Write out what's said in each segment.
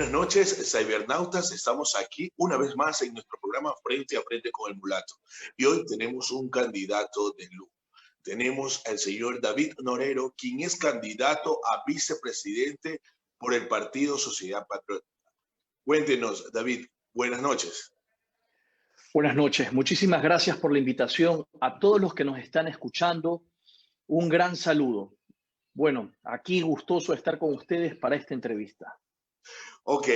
Buenas noches, cibernautas. Estamos aquí una vez más en nuestro programa Frente a Frente con el Mulato. Y hoy tenemos un candidato de lujo. Tenemos al señor David Norero, quien es candidato a vicepresidente por el Partido Sociedad Patriótica. Cuéntenos, David. Buenas noches. Buenas noches. Muchísimas gracias por la invitación. A todos los que nos están escuchando, un gran saludo. Bueno, aquí gustoso de estar con ustedes para esta entrevista. Ok,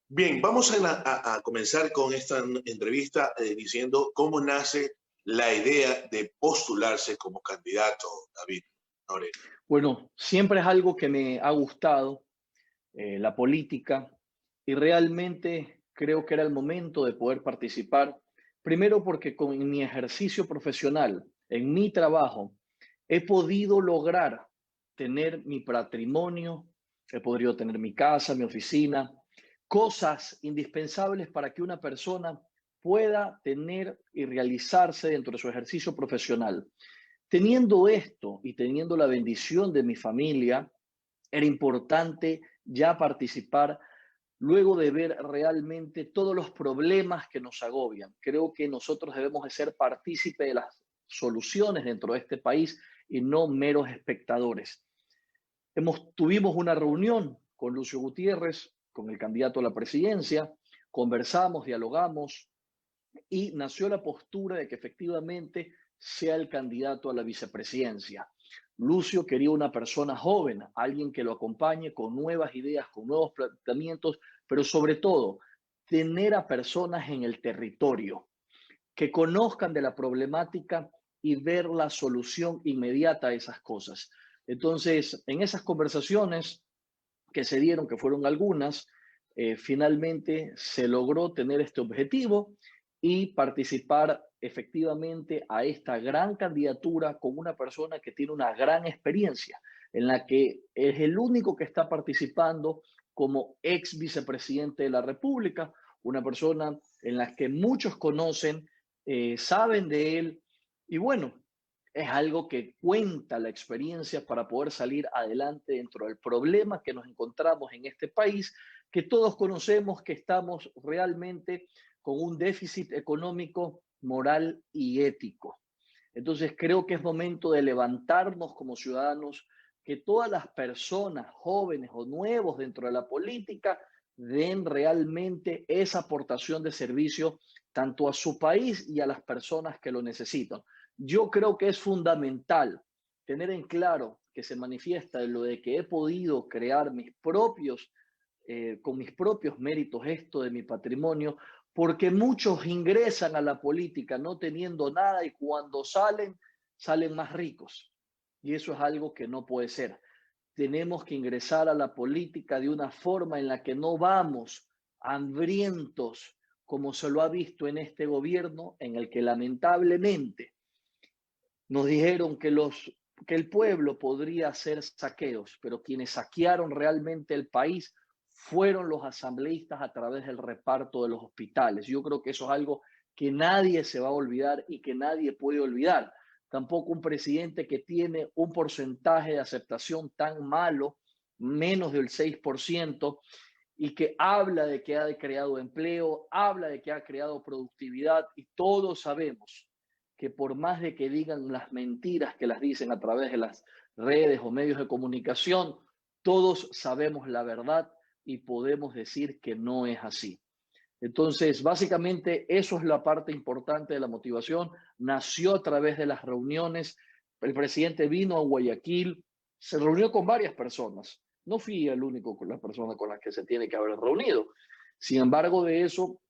bien, vamos a comenzar con esta entrevista diciendo cómo nace la idea de postularse como candidato, David Norero. Bueno, siempre es algo que me ha gustado, la política, y realmente creo que era el momento de poder participar. Primero porque con mi ejercicio profesional, en mi trabajo, he podido lograr tener mi patrimonio, he podido tener mi casa, mi oficina, cosas indispensables para que una persona pueda tener y realizarse dentro de su ejercicio profesional. Teniendo esto y teniendo la bendición de mi familia, era importante ya participar luego de ver realmente todos los problemas que nos agobian. Creo que nosotros debemos de ser partícipes de las soluciones dentro de este país y no meros espectadores. Tuvimos una reunión con Lucio Gutiérrez, con el candidato a la presidencia, conversamos, dialogamos y nació la postura de que efectivamente sea el candidato a la vicepresidencia. Lucio quería una persona joven, alguien que lo acompañe con nuevas ideas, con nuevos planteamientos, pero sobre todo tener a personas en el territorio que conozcan de la problemática y ver la solución inmediata a esas cosas. Entonces, en esas conversaciones que se dieron, que fueron algunas, finalmente se logró tener este objetivo y participar efectivamente a esta gran candidatura con una persona que tiene una gran experiencia, en la que es el único que está participando como ex vicepresidente de la República, una persona en la que muchos conocen, saben de él y bueno, es algo que cuenta la experiencia para poder salir adelante dentro del problema que nos encontramos en este país, que todos conocemos que estamos realmente con un déficit económico, moral y ético. Entonces creo que es momento de levantarnos como ciudadanos, que todas las personas jóvenes o nuevos dentro de la política den realmente esa aportación de servicio tanto a su país y a las personas que lo necesitan. Yo creo que es fundamental tener en claro que se manifiesta en lo de que he podido crear con mis propios méritos esto de mi patrimonio, porque muchos ingresan a la política no teniendo nada y cuando salen, salen más ricos. Y eso es algo que no puede ser. Tenemos que ingresar a la política de una forma en la que no vamos hambrientos, como se lo ha visto en este gobierno, en el que lamentablemente nos dijeron que el pueblo podría hacer saqueos, pero quienes saquearon realmente el país fueron los asambleístas a través del reparto de los hospitales. Yo creo que eso es algo que nadie se va a olvidar y que nadie puede olvidar. Tampoco un presidente que tiene un porcentaje de aceptación tan malo, menos del 6%, y que habla de que ha creado empleo, habla de que ha creado productividad, y todos sabemos que por más de que digan las mentiras que las dicen a través de las redes o medios de comunicación, todos sabemos la verdad y podemos decir que no es así. Entonces, básicamente, eso es la parte importante de la motivación. Nació a través de las reuniones. El presidente vino a Guayaquil, se reunió con varias personas. No fui el único con las personas con las que se tiene que haber reunido. Sin embargo, de eso,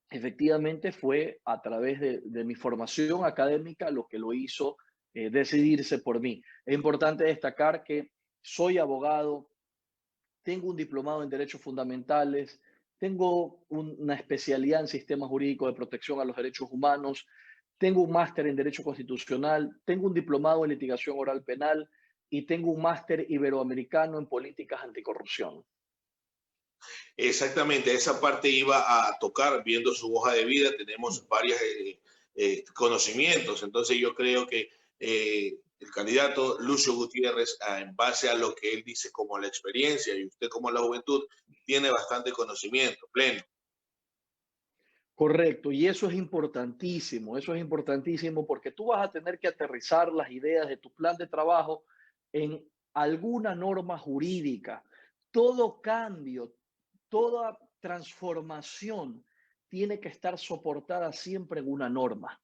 efectivamente, fue a través de mi formación académica lo que lo hizo decidirse por mí. Es importante destacar que soy abogado, tengo un diplomado en Derechos Fundamentales, tengo una especialidad en Sistema Jurídico de Protección a los Derechos Humanos, tengo un máster en Derecho Constitucional, tengo un diplomado en Litigación Oral Penal y tengo un máster iberoamericano en Políticas Anticorrupción. Exactamente, esa parte iba a tocar viendo su hoja de vida. Tenemos varios conocimientos, entonces yo creo que el candidato Lucio Gutiérrez, en base a lo que él dice como la experiencia y usted como la juventud, tiene bastante conocimiento pleno. Correcto, y eso es importantísimo porque tú vas a tener que aterrizar las ideas de tu plan de trabajo en alguna norma jurídica. Todo cambio, toda transformación tiene que estar soportada siempre en una norma.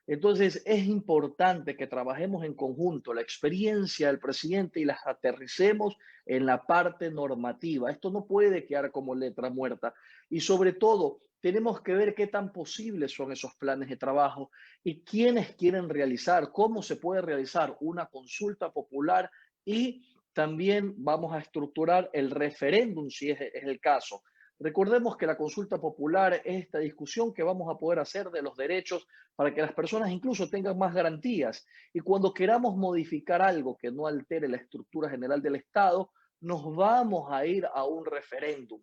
Entonces, es importante que trabajemos en conjunto la experiencia del presidente y las aterricemos en la parte normativa. Esto no puede quedar como letra muerta. Y sobre todo, tenemos que ver qué tan posibles son esos planes de trabajo y quiénes quieren realizar, cómo se puede realizar una consulta popular y también vamos a estructurar el referéndum si es el caso. Recordemos que la consulta popular es esta discusión que vamos a poder hacer de los derechos para que las personas incluso tengan más garantías. Y cuando queramos modificar algo que no altere la estructura general del Estado, nos vamos a ir a un referéndum.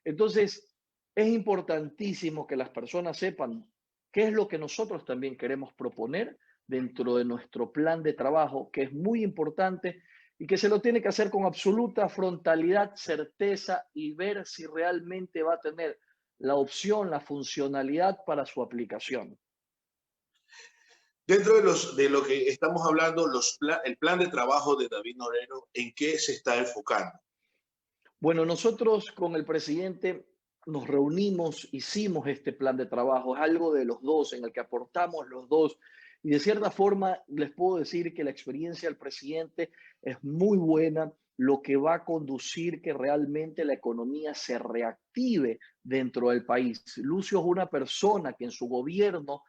Entonces, es importantísimo que las personas sepan qué es lo que nosotros también queremos proponer dentro de nuestro plan de trabajo, que es muy importante y que se lo tiene que hacer con absoluta frontalidad, certeza y ver si realmente va a tener la opción, la funcionalidad para su aplicación. Dentro de lo que estamos hablando, el plan de trabajo de David Norero, ¿en qué se está enfocando? Bueno, nosotros con el presidente nos reunimos, hicimos este plan de trabajo, es algo de los dos, en el que aportamos los dos. Y de cierta forma les puedo decir que la experiencia del presidente es muy buena, lo que va a conducir que realmente la economía se reactive dentro del país. Lucio es una persona que en su gobierno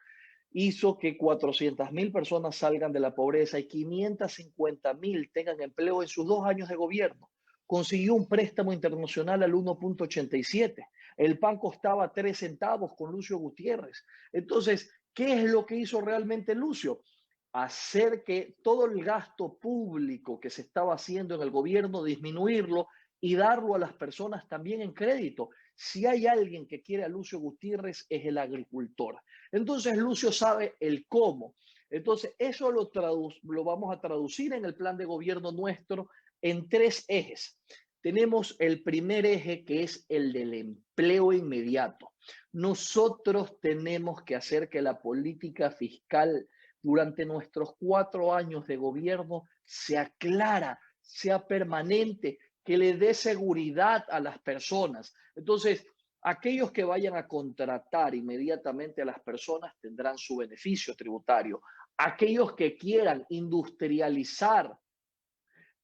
hizo que 400.000 personas salgan de la pobreza y 550.000 tengan empleo en sus 2 años de gobierno. Consiguió un préstamo internacional al 1,87. El pan costaba 3 centavos con Lucio Gutiérrez. Entonces, ¿qué es lo que hizo realmente Lucio? Hacer que todo el gasto público que se estaba haciendo en el gobierno, disminuirlo y darlo a las personas también en crédito. Si hay alguien que quiere a Lucio Gutiérrez, es el agricultor. Entonces, Lucio sabe el cómo. Entonces, eso lo vamos a traducir en el plan de gobierno nuestro en 3 ejes. Tenemos el primer eje, que es el del empleo inmediato. Nosotros tenemos que hacer que la política fiscal durante nuestros 4 años de gobierno sea clara, sea permanente, que le dé seguridad a las personas. Entonces, aquellos que vayan a contratar inmediatamente a las personas tendrán su beneficio tributario. Aquellos que quieran industrializar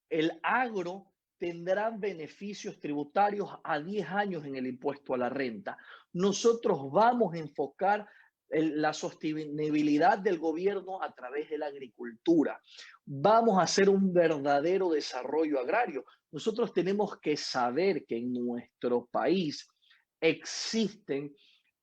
el agro tendrán beneficios tributarios a 10 años en el impuesto a la renta. Nosotros vamos a enfocar la sostenibilidad del gobierno a través de la agricultura. Vamos a hacer un verdadero desarrollo agrario. Nosotros tenemos que saber que en nuestro país existen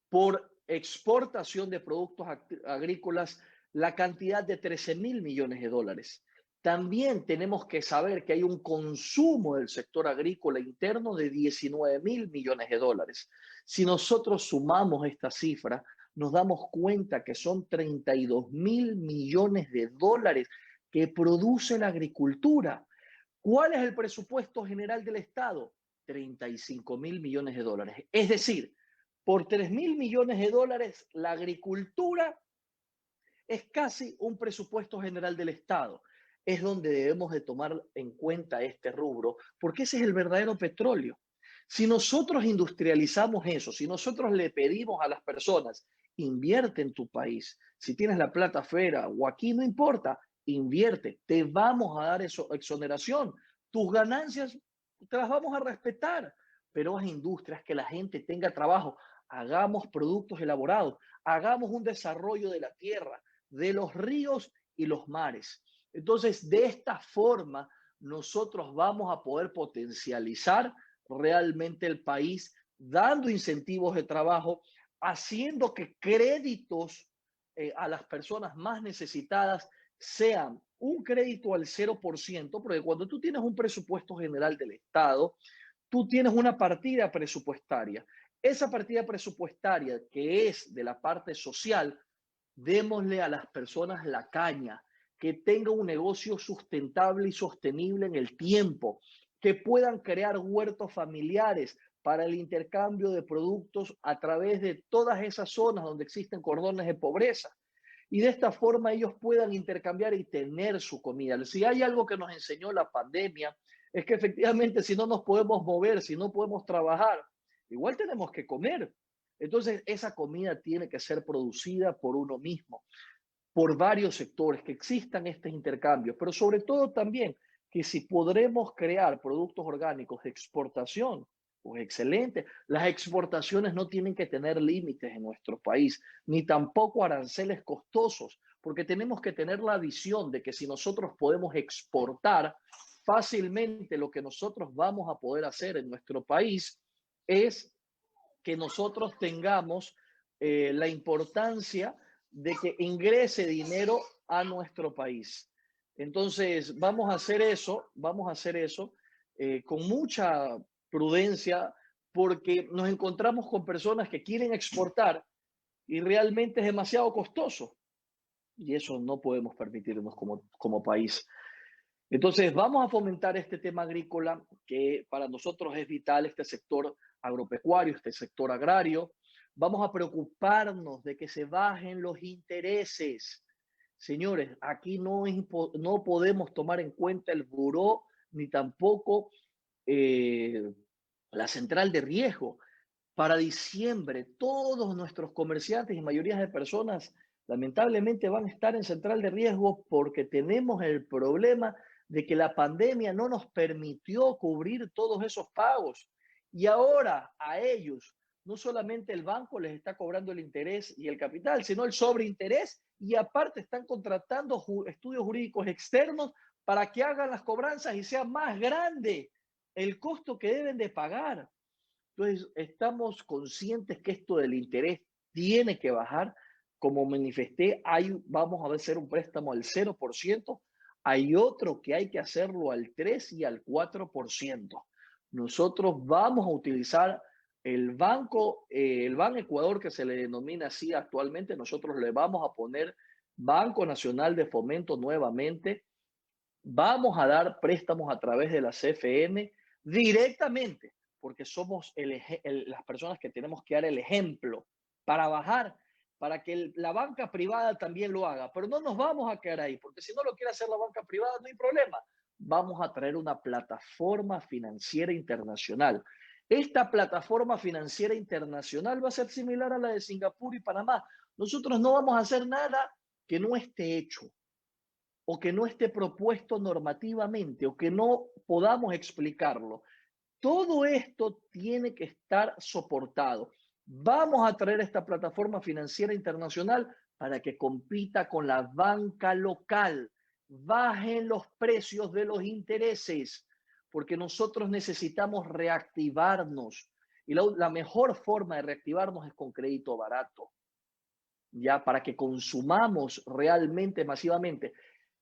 por exportación de productos agrícolas la cantidad de 13.000 millones de dólares. También tenemos que saber que hay un consumo del sector agrícola interno de 19.000 millones de dólares. Si nosotros sumamos esta cifra, nos damos cuenta que son 32.000 millones de dólares que produce la agricultura. ¿Cuál es el presupuesto general del Estado? 35.000 millones de dólares. Es decir, por 3.000 millones de dólares, la agricultura es casi un presupuesto general del Estado. Es donde debemos de tomar en cuenta este rubro, porque ese es el verdadero petróleo. Si nosotros industrializamos eso, si nosotros le pedimos a las personas, invierte en tu país, si tienes la plata afuera o aquí, no importa, invierte, te vamos a dar eso, exoneración, tus ganancias te las vamos a respetar, pero las industrias, que la gente tenga trabajo, hagamos productos elaborados, hagamos un desarrollo de la tierra, de los ríos y los mares. Entonces, de esta forma, nosotros vamos a poder potencializar realmente el país, dando incentivos de trabajo, haciendo que créditos a las personas más necesitadas sean un crédito al 0%, porque cuando tú tienes un presupuesto general del Estado, tú tienes una partida presupuestaria. Esa partida presupuestaria, que es de la parte social, démosle a las personas la caña, que tenga un negocio sustentable y sostenible en el tiempo, que puedan crear huertos familiares para el intercambio de productos a través de todas esas zonas donde existen cordones de pobreza. Y de esta forma ellos puedan intercambiar y tener su comida. Si hay algo que nos enseñó la pandemia, es que efectivamente si no nos podemos mover, si no podemos trabajar, igual tenemos que comer. Entonces esa comida tiene que ser producida por uno mismo, por varios sectores, que existan estos intercambios, pero sobre todo también que si podremos crear productos orgánicos de exportación, pues excelente. Las exportaciones no tienen que tener límites en nuestro país, ni tampoco aranceles costosos, porque tenemos que tener la visión de que si nosotros podemos exportar fácilmente, lo que nosotros vamos a poder hacer en nuestro país es que nosotros tengamos la importancia de que ingrese dinero a nuestro país. Entonces, vamos a hacer eso con mucha prudencia, porque nos encontramos con personas que quieren exportar y realmente es demasiado costoso. Y eso no podemos permitirnos como país. Entonces, vamos a fomentar este tema agrícola, que para nosotros es vital, este sector agropecuario, este sector agrario. Vamos a preocuparnos de que se bajen los intereses. Señores, aquí no podemos tomar en cuenta el buró ni tampoco eh, la central de riesgo. Para diciembre, todos nuestros comerciantes y mayoría de personas lamentablemente van a estar en central de riesgo porque tenemos el problema de que la pandemia no nos permitió cubrir todos esos pagos. Y ahora a ellos, no solamente el banco les está cobrando el interés y el capital, sino el sobreinterés, y aparte están contratando estudios jurídicos externos para que hagan las cobranzas y sea más grande el costo que deben de pagar. Entonces, estamos conscientes que esto del interés tiene que bajar. Como manifesté, vamos a hacer un préstamo al 0%, hay otro que hay que hacerlo al 3 y al 4%. Nosotros vamos a utilizar el Ban Ecuador, que se le denomina así actualmente, nosotros le vamos a poner Banco Nacional de Fomento nuevamente. Vamos a dar préstamos a través de la CFN directamente, porque somos las personas que tenemos que dar el ejemplo para bajar, para que la banca privada también lo haga. Pero no nos vamos a quedar ahí, porque si no lo quiere hacer la banca privada, no hay problema. Vamos a traer una plataforma financiera internacional. Esta plataforma financiera internacional va a ser similar a la de Singapur y Panamá. Nosotros no vamos a hacer nada que no esté hecho, o que no esté propuesto normativamente, o que no podamos explicarlo. Todo esto tiene que estar soportado. Vamos a traer esta plataforma financiera internacional para que compita con la banca local. Bajen los precios de los intereses, porque nosotros necesitamos reactivarnos. Y la mejor forma de reactivarnos es con crédito barato, ya para que consumamos realmente masivamente.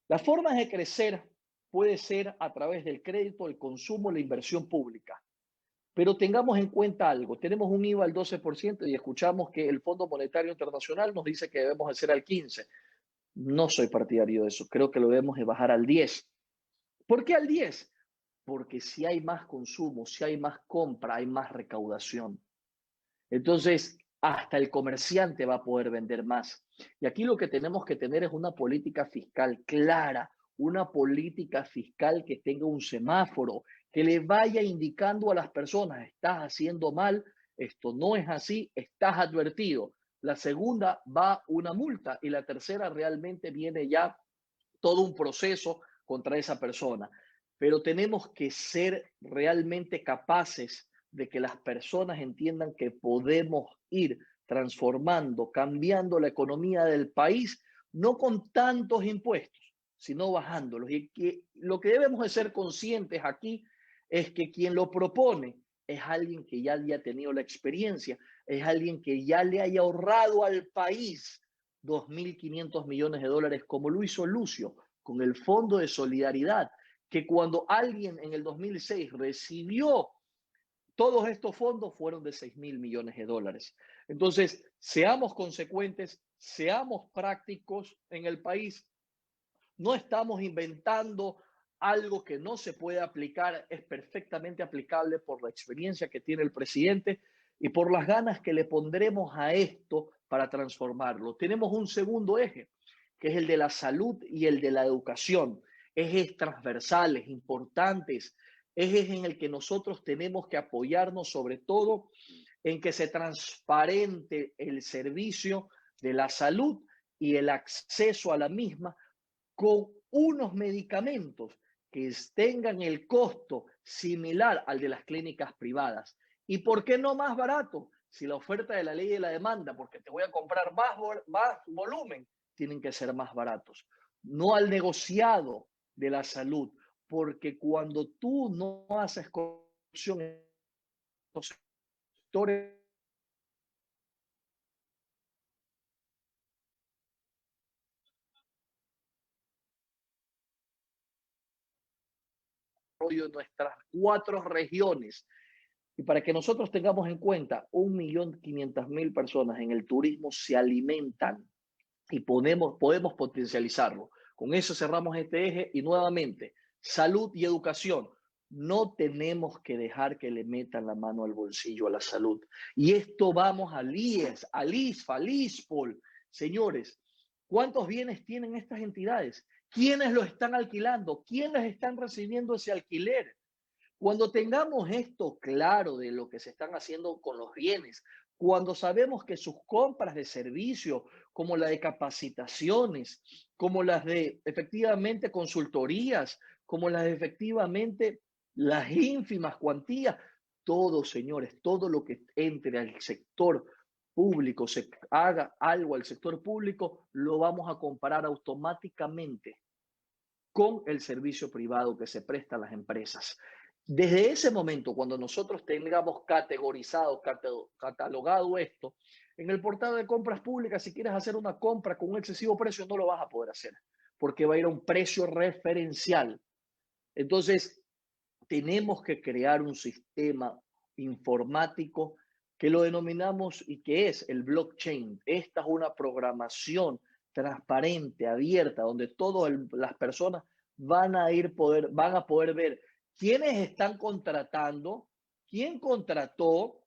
Las formas de crecer puede ser a través del crédito, el consumo, la inversión pública. Pero tengamos en cuenta algo, tenemos un IVA al 12% y escuchamos que el Fondo Monetario Internacional nos dice que debemos de ser al 15%. No soy partidario de eso, creo que lo debemos de bajar al 10%. ¿Por qué al 10%? Porque si hay más consumo, si hay más compra, hay más recaudación. Entonces, hasta el comerciante va a poder vender más. Y aquí lo que tenemos que tener es una política fiscal clara, una política fiscal que tenga un semáforo, que le vaya indicando a las personas, estás haciendo mal, esto no es así, estás advertido. La segunda va una multa y la tercera realmente viene ya todo un proceso contra esa persona. Pero tenemos que ser realmente capaces de que las personas entiendan que podemos ir transformando, cambiando la economía del país, no con tantos impuestos, sino bajándolos. Y que lo que debemos de ser conscientes aquí es que quien lo propone es alguien que ya haya tenido la experiencia, es alguien que ya le haya ahorrado al país 2.500 millones de dólares, como lo hizo Lucio con el Fondo de Solidaridad, que cuando alguien en el 2006 recibió todos estos fondos fueron de 6.000 millones de dólares. Entonces, seamos consecuentes, seamos prácticos en el país, no estamos inventando algo que no se puede aplicar, es perfectamente aplicable por la experiencia que tiene el presidente y por las ganas que le pondremos a esto para transformarlo. Tenemos un segundo eje, que es el de la salud y el de la educación. Ejes transversales, importantes, ejes en el que nosotros tenemos que apoyarnos sobre todo en que se transparente el servicio de la salud y el acceso a la misma con unos medicamentos que tengan el costo similar al de las clínicas privadas. ¿Y por qué no más barato? Si la oferta de la ley y de la demanda, porque te voy a comprar más volumen, tienen que ser más baratos. No al negociado de la salud, porque cuando tú no haces corrupción en los sectores de nuestras 4 regiones. Y para que nosotros tengamos en cuenta, 1.500.000 personas en el turismo se alimentan y podemos potencializarlo. Con eso cerramos este eje y nuevamente, salud y educación. No tenemos que dejar que le metan la mano al bolsillo a la salud. Y esto vamos al IES, al ISFA, al ISPOL. Señores, ¿cuántos bienes tienen estas entidades? ¿Quiénes lo están alquilando? ¿Quiénes están recibiendo ese alquiler? Cuando tengamos esto claro de lo que se están haciendo con los bienes, cuando sabemos que sus compras de servicio, como la de capacitaciones, como las de efectivamente consultorías, como las de efectivamente las ínfimas cuantías, todo, señores, todo lo que entre al sector público, se haga algo al sector público, lo vamos a comparar automáticamente con el servicio privado que se presta a las empresas. Desde ese momento, cuando nosotros tengamos categorizado, catalogado esto, en el portal de compras públicas, si quieres hacer una compra con un excesivo precio, no lo vas a poder hacer, porque va a ir a un precio referencial. Entonces, tenemos que crear un sistema informático que lo denominamos y que es el blockchain. Esta es una programación transparente, abierta, donde todas las personas van a poder ver quiénes están contratando, quién contrató,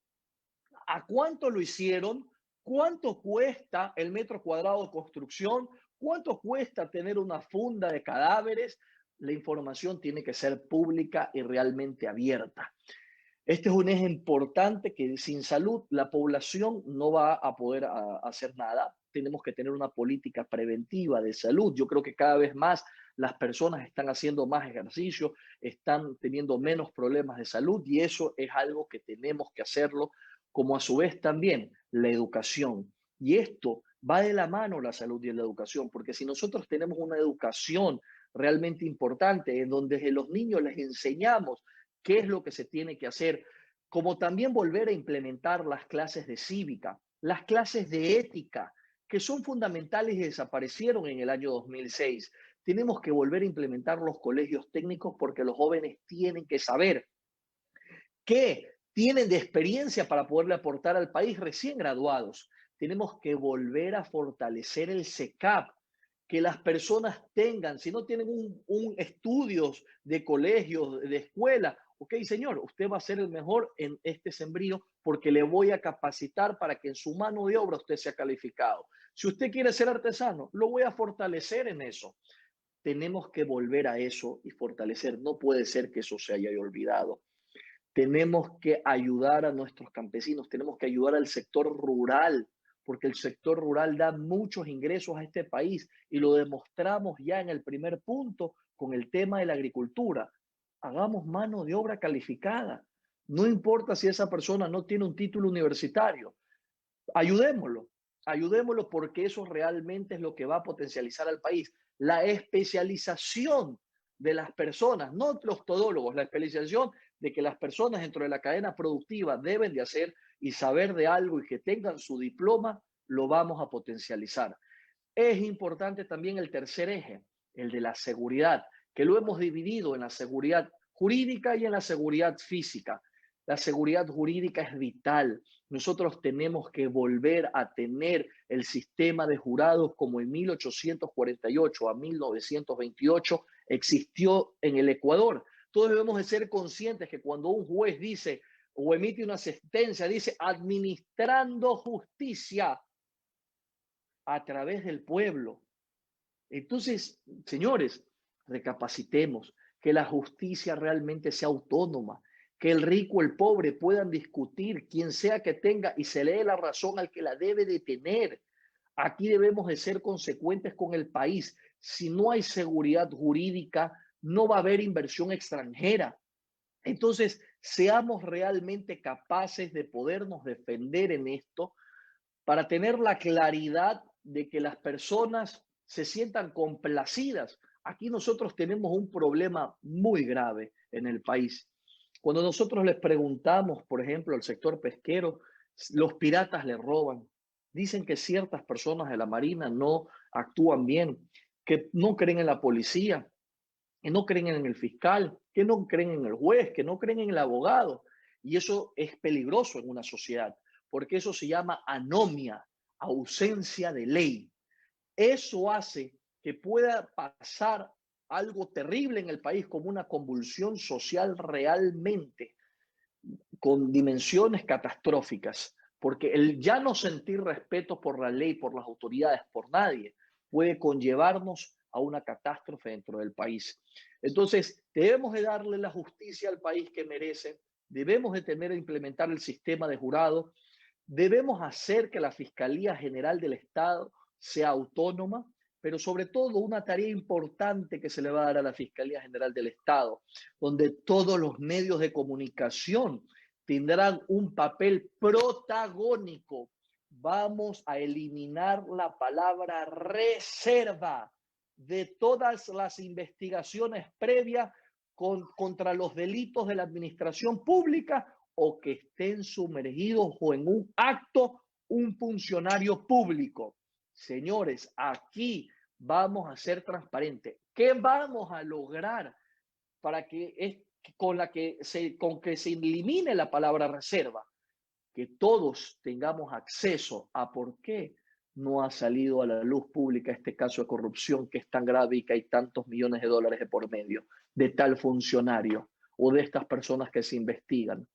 a cuánto lo hicieron, cuánto cuesta el metro cuadrado de construcción, cuánto cuesta tener una funda de cadáveres. La información tiene que ser pública y realmente abierta. Este es un eje importante que sin salud la población no va a poder hacer nada. Tenemos que tener una política preventiva de salud. Yo creo que cada vez más las personas están haciendo más ejercicio, están teniendo menos problemas de salud y eso es algo que tenemos que hacerlo, como a su vez también la educación. Y esto va de la mano la salud y la educación, porque si nosotros tenemos una educación realmente importante en donde los niños les enseñamos qué es lo que se tiene que hacer, como también volver a implementar las clases de cívica, las clases de ética, que son fundamentales y desaparecieron en el año 2006. Tenemos que volver a implementar los colegios técnicos porque los jóvenes tienen que saber qué tienen de experiencia para poderle aportar al país recién graduados. Tenemos que volver a fortalecer el SECAP, que las personas tengan, si no tienen estudios de colegios, de escuela, ok, señor, usted va a ser el mejor en este sembrío porque le voy a capacitar para que en su mano de obra usted sea calificado. Si usted quiere ser artesano, lo voy a fortalecer en eso. Tenemos que volver a eso y fortalecer. No puede ser que eso se haya olvidado. Tenemos que ayudar a nuestros campesinos, tenemos que ayudar al sector rural, porque el sector rural da muchos ingresos a este país y lo demostramos ya en el primer punto con el tema de la agricultura. Hagamos mano de obra calificada. No importa si esa persona no tiene un título universitario. Ayudémoslo, ayudémoslo porque eso realmente es lo que va a potencializar al país. La especialización de las personas, no los todólogos, la especialización de que las personas dentro de la cadena productiva deben de hacer y saber de algo y que tengan su diploma, lo vamos a potencializar. Es importante también el tercer eje, el de la seguridad, que lo hemos dividido en la seguridad jurídica y en la seguridad física. La seguridad jurídica es vital. Nosotros tenemos que volver a tener el sistema de jurados como en 1848 a 1928 existió en el Ecuador. Todos debemos de ser conscientes que cuando un juez dice o emite una sentencia, dice administrando justicia a través del pueblo. Entonces, señores, recapacitemos, que la justicia realmente sea autónoma, que el rico, el pobre puedan discutir, quien sea que tenga, y se le dé la razón al que la debe de tener. Aquí debemos de ser consecuentes con el país. Si no hay seguridad jurídica, no va a haber inversión extranjera. Entonces, seamos realmente capaces de podernos defender en esto para tener la claridad de que las personas se sientan complacidas. Aquí nosotros tenemos un problema muy grave en el país. Cuando nosotros les preguntamos, por ejemplo, al sector pesquero, los piratas le roban. Dicen que ciertas personas de la Marina no actúan bien, que no creen en la policía, que no creen en el fiscal, que no creen en el juez, que no creen en el abogado. Y eso es peligroso en una sociedad, porque eso se llama anomia, ausencia de ley. Eso hace que pueda pasar algo terrible en el país, como una convulsión social realmente con dimensiones catastróficas, porque el ya no sentir respeto por la ley, por las autoridades, por nadie, puede conllevarnos a una catástrofe dentro del país. Entonces, debemos de darle la justicia al país que merece, debemos de tener e implementar el sistema de jurado, debemos hacer que la Fiscalía General del Estado sea autónoma, pero sobre todo una tarea importante que se le va a dar a la Fiscalía General del Estado, donde todos los medios de comunicación tendrán un papel protagónico. Vamos a eliminar la palabra reserva de todas las investigaciones previas contra los delitos de la administración pública o que estén sumergidos o en un acto un funcionario público. Señores, aquí vamos a ser transparentes. ¿Qué vamos a lograr para que con que se elimine la palabra reserva? Que todos tengamos acceso a por qué no ha salido a la luz pública este caso de corrupción que es tan grave y que hay tantos millones de dólares de por medio de tal funcionario o de estas personas que se investigan.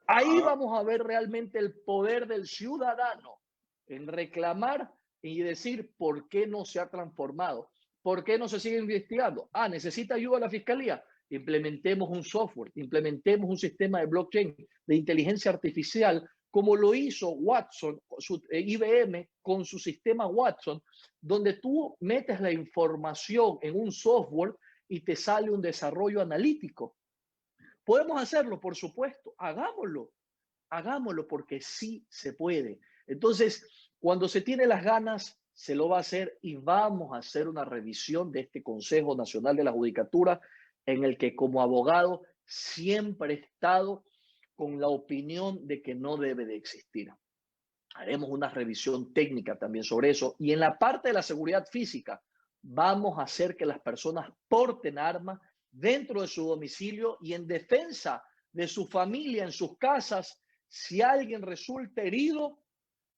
Ahí vamos a ver realmente el poder del ciudadano en reclamar y decir por qué no se ha transformado, por qué no se sigue investigando. ¿Necesita ayuda la fiscalía? Implementemos un software, implementemos un sistema de blockchain, de inteligencia artificial, como lo hizo Watson, IBM, con su sistema Watson, donde tú metes la información en un software y te sale un desarrollo analítico. ¿Podemos hacerlo? Por supuesto, hagámoslo porque sí se puede. Entonces, cuando se tiene las ganas, se lo va a hacer y vamos a hacer una revisión de este Consejo Nacional de la Judicatura en el que como abogado siempre he estado con la opinión de que no debe de existir. Haremos una revisión técnica también sobre eso. Y en la parte de la seguridad física, vamos a hacer que las personas porten armas dentro de su domicilio y en defensa de su familia, en sus casas. Si alguien resulta herido,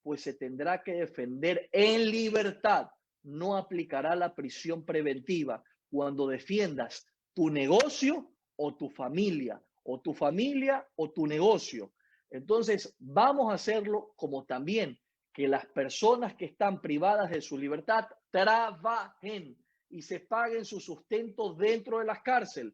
pues se tendrá que defender en libertad. No aplicará la prisión preventiva cuando defiendas tu negocio o tu familia, o tu familia o tu negocio. Entonces, vamos a hacerlo como también que las personas que están privadas de su libertad trabajen y se paguen su sustento dentro de las cárceles.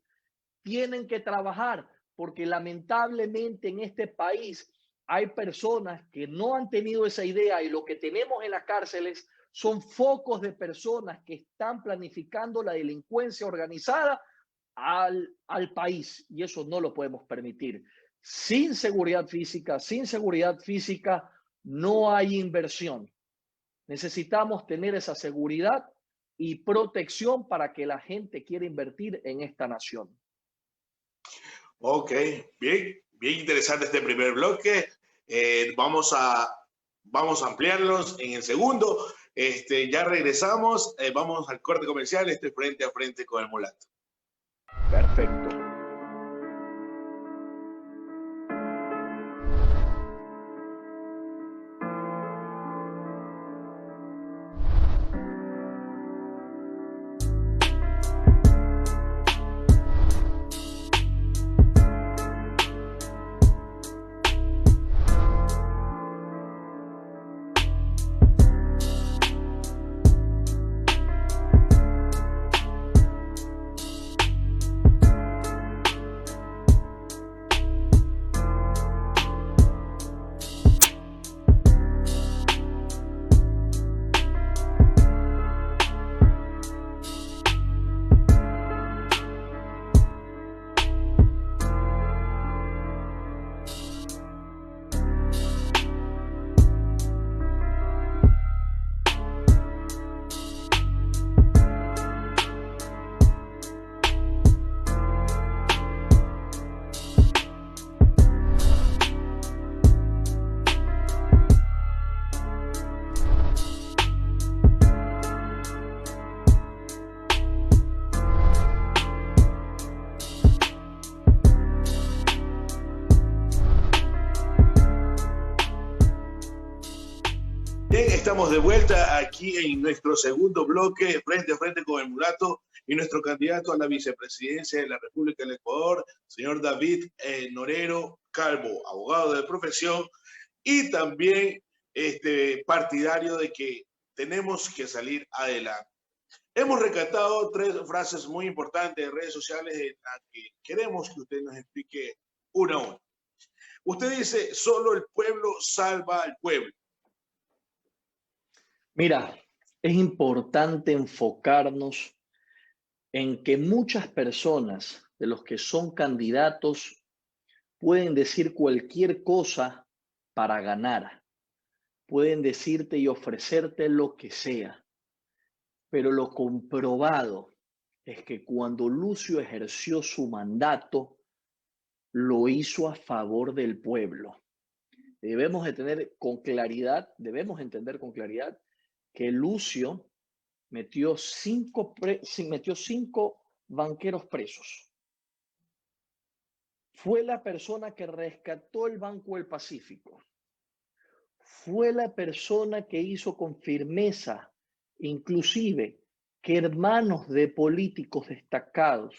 Tienen que trabajar porque lamentablemente en este país hay personas que no han tenido esa idea y lo que tenemos en las cárceles son focos de personas que están planificando la delincuencia organizada al país y eso no lo podemos permitir. Sin seguridad física no hay inversión. Necesitamos tener esa seguridad y protección para que la gente quiera invertir en esta nación. Ok, bien interesante este primer bloque. Vamos a ampliarlos en el segundo. Ya regresamos, vamos al corte comercial. Estoy frente a frente con el Mulato. Perfecto. estamos de vuelta aquí en nuestro segundo bloque, frente a frente con el mulato y nuestro candidato a la vicepresidencia de la República del Ecuador, señor David Norero Calvo, abogado de profesión y también partidario de que tenemos que salir adelante. Hemos rescatado 3 frases muy importantes de redes sociales en las que queremos que usted nos explique una a una. Usted dice, solo el pueblo salva al pueblo. Mira, es importante enfocarnos en que muchas personas de los que son candidatos pueden decir cualquier cosa para ganar. Pueden decirte y ofrecerte lo que sea. Pero lo comprobado es que cuando Lucio ejerció su mandato, lo hizo a favor del pueblo. Debemos entender con claridad que Lucio metió 5 banqueros presos. Fue la persona que rescató el Banco del Pacífico. Fue la persona que hizo con firmeza, inclusive, que hermanos de políticos destacados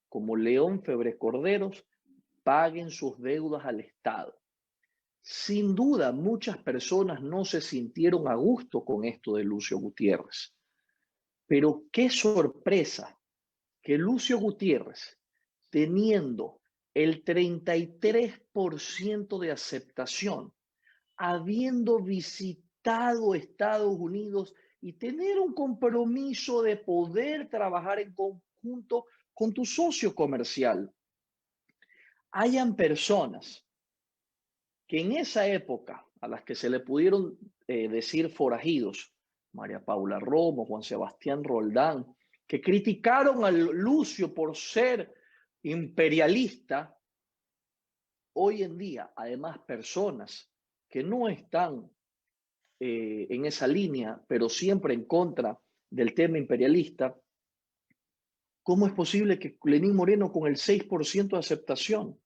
como León Febres Corderos paguen sus deudas al Estado. Sin duda, muchas personas no se sintieron a gusto con esto de Lucio Gutiérrez. Pero qué sorpresa que Lucio Gutiérrez, teniendo el 33% de aceptación, habiendo visitado Estados Unidos y tener un compromiso de poder trabajar en conjunto con tu socio comercial, hayan personas que en esa época a las que se le pudieron decir forajidos, María Paula Romo, Juan Sebastián Roldán, que criticaron a Lucio por ser imperialista, hoy en día, además, personas que no están en esa línea, pero siempre en contra del tema imperialista, ¿cómo es posible que Lenín Moreno, con el 6% de aceptación,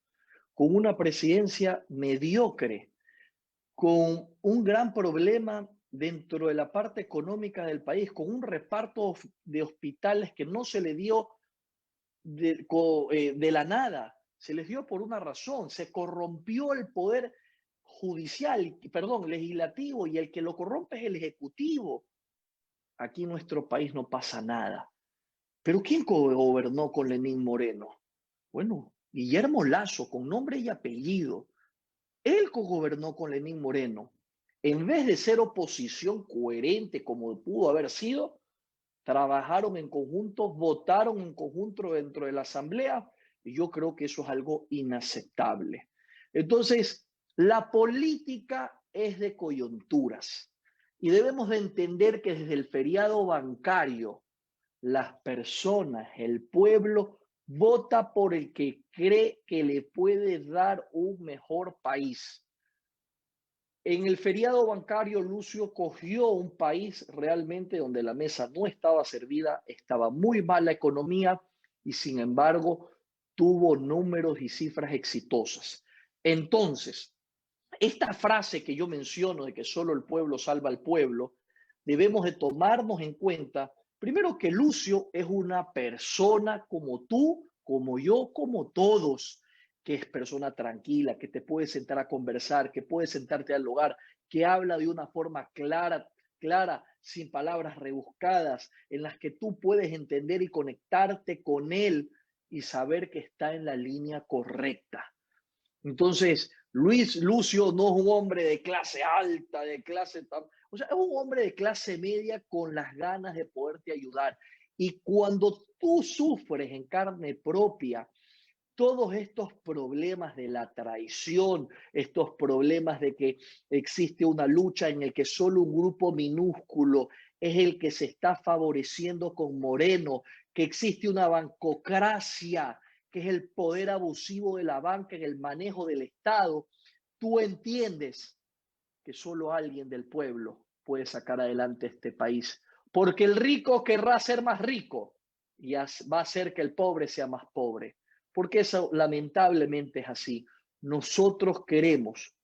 con una presidencia mediocre, con un gran problema dentro de la parte económica del país, con un reparto de hospitales que no se le dio de la nada, se les dio por una razón, se corrompió el poder legislativo, y el que lo corrompe es el ejecutivo? Aquí en nuestro país no pasa nada. ¿Pero quién gobernó con Lenín Moreno? Bueno, Guillermo Lasso, con nombre y apellido. Él cogobernó con Lenín Moreno. En vez de ser oposición coherente como pudo haber sido, trabajaron en conjunto, votaron en conjunto dentro de la asamblea, y yo creo que eso es algo inaceptable. Entonces, la política es de coyunturas y debemos de entender que desde el feriado bancario, las personas, el pueblo, vota por el que cree que le puede dar un mejor país. En el feriado bancario, Lucio cogió un país realmente donde la mesa no estaba servida, estaba muy mal la economía, y sin embargo tuvo números y cifras exitosas. Entonces, esta frase que yo menciono de que solo el pueblo salva al pueblo, debemos de tomarnos en cuenta, primero, que Lucio es una persona como tú, como yo, como todos, que es persona tranquila, que te puede sentar a conversar, que puede sentarte al hogar, que habla de una forma clara, sin palabras rebuscadas, en las que tú puedes entender y conectarte con él y saber que está en la línea correcta. Entonces, Lucio no es un hombre de clase alta, es un hombre de clase media con las ganas de poderte ayudar. Y cuando tú sufres en carne propia todos estos problemas de la traición, estos problemas de que existe una lucha en el que solo un grupo minúsculo es el que se está favoreciendo con Moreno, que existe una bancocracia, que es el poder abusivo de la banca en el manejo del Estado, tú entiendes que solo alguien del pueblo puede sacar adelante este país, porque el rico querrá ser más rico y va a hacer que el pobre sea más pobre, porque eso lamentablemente es así. Nosotros queremos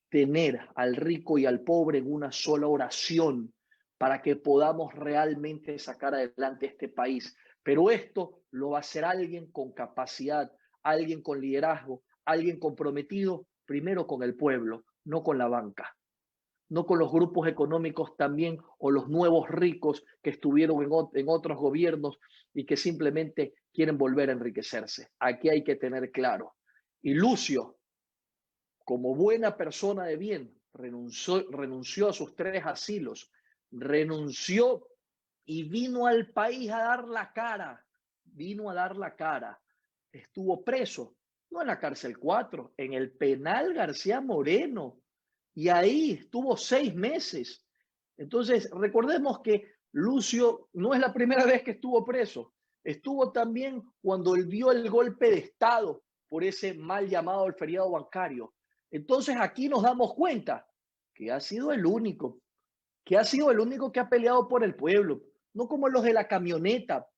tener al rico y al pobre en una sola oración para que podamos realmente sacar adelante este país. Pero esto lo va a hacer alguien con capacidad, alguien con liderazgo, alguien comprometido primero con el pueblo, no con la banca, no con los grupos económicos también o los nuevos ricos que estuvieron en otros gobiernos y que simplemente quieren volver a enriquecerse. Aquí hay que tener claro. Y Lucio, como buena persona de bien, renunció a sus 3 asilos, renunció y vino al país a dar la cara, vino a dar la cara. Estuvo preso, no en la cárcel 4, en el penal García Moreno, y ahí estuvo 6 meses. Entonces, recordemos que Lucio no es la primera vez que estuvo preso, estuvo también cuando él vio el golpe de Estado por ese mal llamado el feriado bancario. Entonces aquí nos damos cuenta que ha sido el único, que ha sido el único que ha peleado por el pueblo, no como los de la camioneta,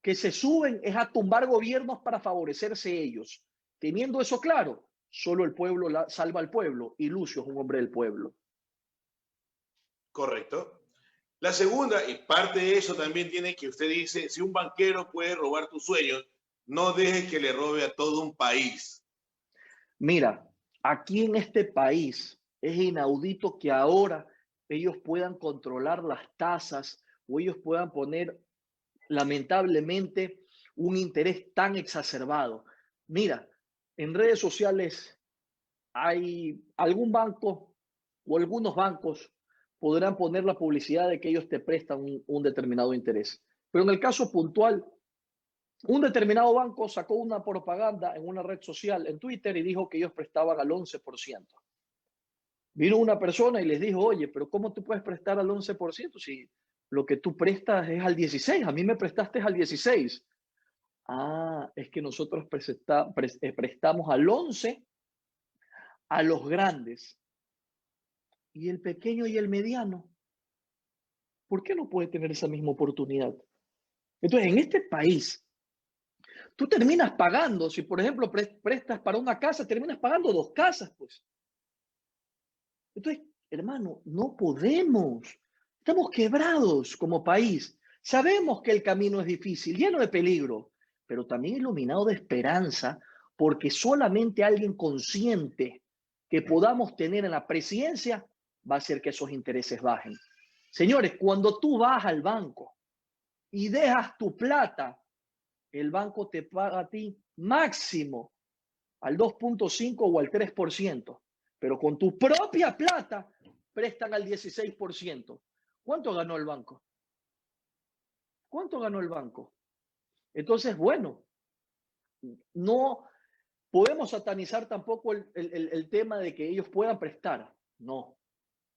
que se suben es a tumbar gobiernos para favorecerse ellos. Teniendo eso claro, solo el pueblo salva al pueblo y Lucio es un hombre del pueblo. Correcto. La segunda, y parte de eso también tiene que usted dice, si un banquero puede robar tus sueños, no dejes que le robe a todo un país. Mira, aquí en este país es inaudito que ahora ellos puedan controlar las tasas o ellos puedan poner, lamentablemente, un interés tan exacerbado. Mira, en redes sociales hay algún banco o algunos bancos podrán poner la publicidad de que ellos te prestan un determinado interés. Pero en el caso puntual, un determinado banco sacó una propaganda en una red social, en Twitter, y dijo que ellos prestaban al 11%. Vino una persona y les dijo, oye, pero ¿cómo tú puedes prestar al 11% si lo que tú prestas es al 16%? A mí me prestaste al 16%. Ah, es que nosotros prestamos al 11% a los grandes. ¿Y el pequeño y el mediano? ¿Por qué no puede tener esa misma oportunidad? Entonces, en este país, tú terminas pagando, si por ejemplo prestas para una casa, terminas pagando 2 casas, pues. Entonces, hermano, no podemos. Estamos quebrados como país. Sabemos que el camino es difícil, lleno de peligro, pero también iluminado de esperanza, porque solamente alguien consciente que podamos tener en la presidencia va a hacer que esos intereses bajen. Señores, cuando tú vas al banco y dejas tu plata, el banco te paga a ti máximo al 2.5 o al 3%, pero con tu propia plata prestan al 16%. ¿Cuánto ganó el banco? ¿Cuánto ganó el banco? Entonces, bueno, no podemos satanizar tampoco el tema de que ellos puedan prestar. No,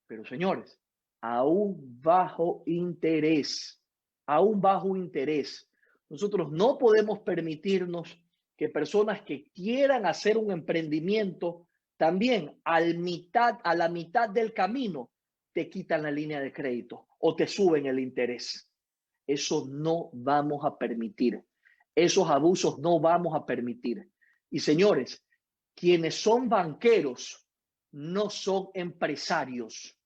pero señores, a un bajo interés, a un bajo interés. Nosotros no podemos permitirnos que personas que quieran hacer un emprendimiento también a la mitad del camino te quitan la línea de crédito o te suben el interés. Eso no vamos a permitir. Esos abusos no vamos a permitir. Y señores, quienes son banqueros no son empresarios,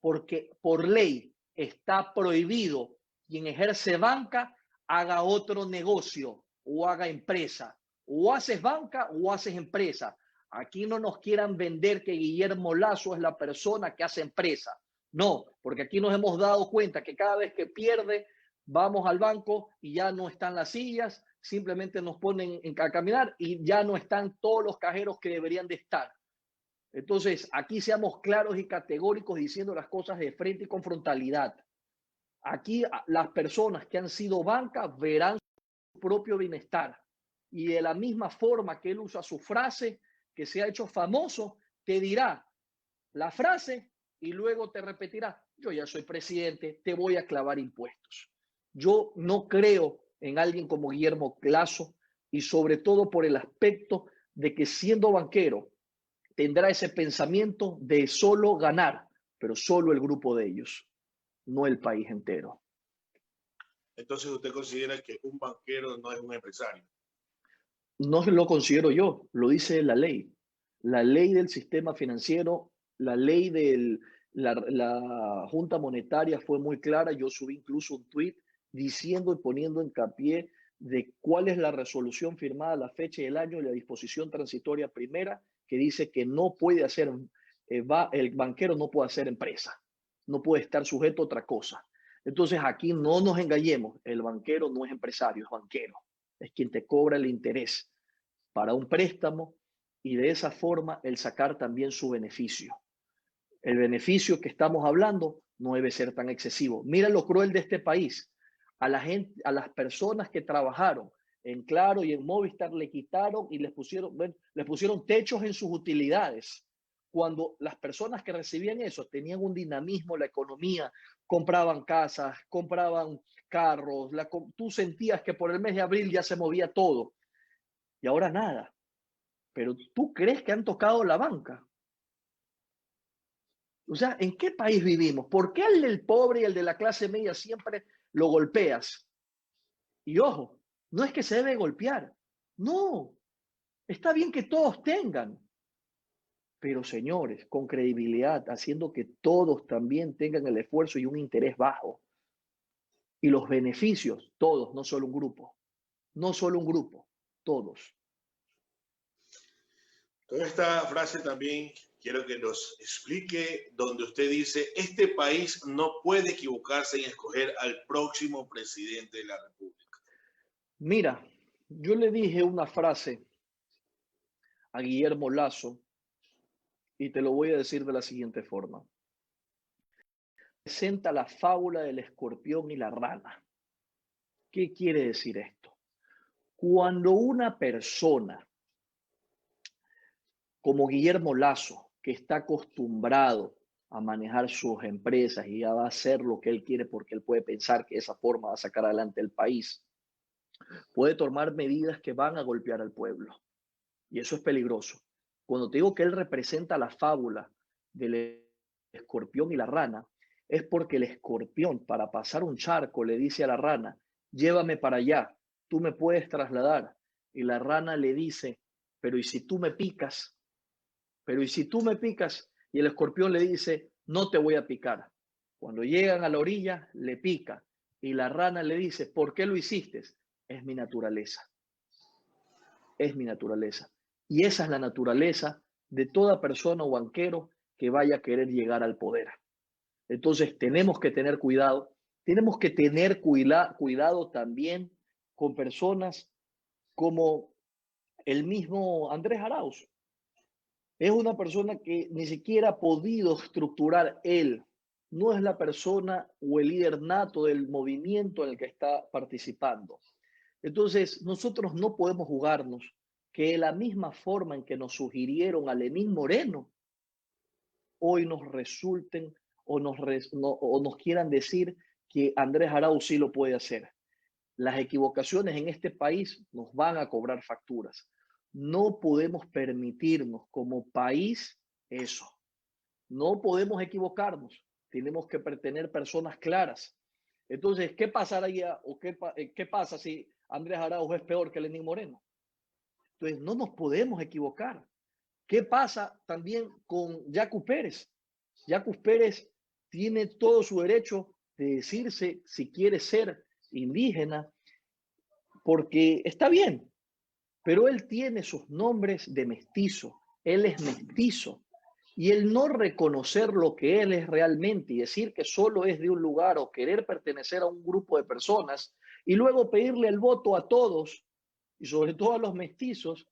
porque por ley está prohibido quien ejerce banca haga otro negocio o haga empresa. O haces banca o haces empresa. Aquí no nos quieran vender que Guillermo Lazo es la persona que hace empresa. No, porque aquí nos hemos dado cuenta que cada vez que pierde, vamos al banco y ya no están las sillas, simplemente nos ponen a caminar y ya no están todos los cajeros que deberían de estar. Entonces, aquí seamos claros y categóricos diciendo las cosas de frente y con frontalidad. Aquí las personas que han sido bancas verán su propio bienestar. Y de la misma forma que él usa su frase, que se ha hecho famoso, te dirá la frase y luego te repetirá, yo ya soy presidente, te voy a clavar impuestos. Yo no creo en alguien como Guillermo Lazo y sobre todo por el aspecto de que siendo banquero, tendrá ese pensamiento de solo ganar, pero solo el grupo de ellos, no el país entero. Entonces usted considera que un banquero no es un empresario. No lo considero yo, lo dice la ley. La ley del sistema financiero la ley de la Junta Monetaria fue muy clara. Yo subí incluso un tweet diciendo y poniendo hincapié de cuál es la resolución firmada, la fecha y el año y la disposición transitoria primera, que dice que no puede hacer, el banquero no puede hacer empresa, no puede estar sujeto a otra cosa. Entonces aquí no nos engañemos, el banquero no es empresario, es banquero, es quien te cobra el interés para un préstamo y de esa forma el sacar también su beneficio. El beneficio que estamos hablando no debe ser tan excesivo. Mira lo cruel de este país. A la gente, a las personas que trabajaron en Claro y en Movistar le quitaron y les pusieron techos en sus utilidades. Cuando las personas que recibían eso tenían un dinamismo, la economía, compraban casas, compraban carros, tú sentías que por el mes de abril ya se movía todo y ahora nada. Pero ¿tú crees que han tocado la banca? O sea, ¿en qué país vivimos? ¿Por qué el del pobre y el de la clase media siempre lo golpeas? Y ojo, no es que se debe golpear. No, está bien que todos tengan. Pero señores, con credibilidad, haciendo que todos también tengan el esfuerzo y un interés bajo. Y los beneficios, todos, no solo un grupo. No solo un grupo, todos. Con esta frase también quiero que nos explique donde usted dice, este país no puede equivocarse en escoger al próximo presidente de la República. Mira, yo le dije una frase a Guillermo Lasso y te lo voy a decir de la siguiente forma. Presenta la fábula del escorpión y la rana. ¿Qué quiere decir esto? Cuando una persona como Guillermo Lasso, que está acostumbrado a manejar sus empresas y ya va a hacer lo que él quiere porque él puede pensar que de esa forma va a sacar adelante el país, puede tomar medidas que van a golpear al pueblo. Y eso es peligroso. Cuando te digo que él representa la fábula del escorpión y la rana, es porque el escorpión, para pasar un charco, le dice a la rana, llévame para allá, tú me puedes trasladar. Y la rana le dice, pero ¿y si tú me picas? Pero ¿y si tú me picas? Y el escorpión le dice, no te voy a picar. Cuando llegan a la orilla, le pica. Y la rana le dice, ¿por qué lo hiciste? Es mi naturaleza. Es mi naturaleza. Y esa es la naturaleza de toda persona o banquero que vaya a querer llegar al poder. Entonces tenemos que tener cuidado. Tenemos que tener cuidado también con personas como el mismo Andrés Arauz. Es una persona que ni siquiera ha podido estructurar él. No es la persona o el líder nato del movimiento en el que está participando. Entonces, nosotros no podemos jugarnos que de la misma forma en que nos sugirieron a Lenín Moreno, hoy nos resulten o nos quieran decir que Andrés Arauz sí lo puede hacer. Las equivocaciones en este país nos van a cobrar facturas. No podemos permitirnos como país eso. No podemos equivocarnos. Tenemos que tener personas claras. Entonces, ¿qué pasaría o qué pasa si Andrés Arauz es peor que Lenín Moreno? Entonces, no nos podemos equivocar. ¿Qué pasa también con Yacu Pérez? Yacu Pérez tiene todo su derecho de decirse si quiere ser indígena, porque está bien, pero él tiene sus nombres de mestizo, él es mestizo, y el no reconocer lo que él es realmente y decir que solo es de un lugar o querer pertenecer a un grupo de personas y luego pedirle el voto a todos y sobre todo a los mestizos,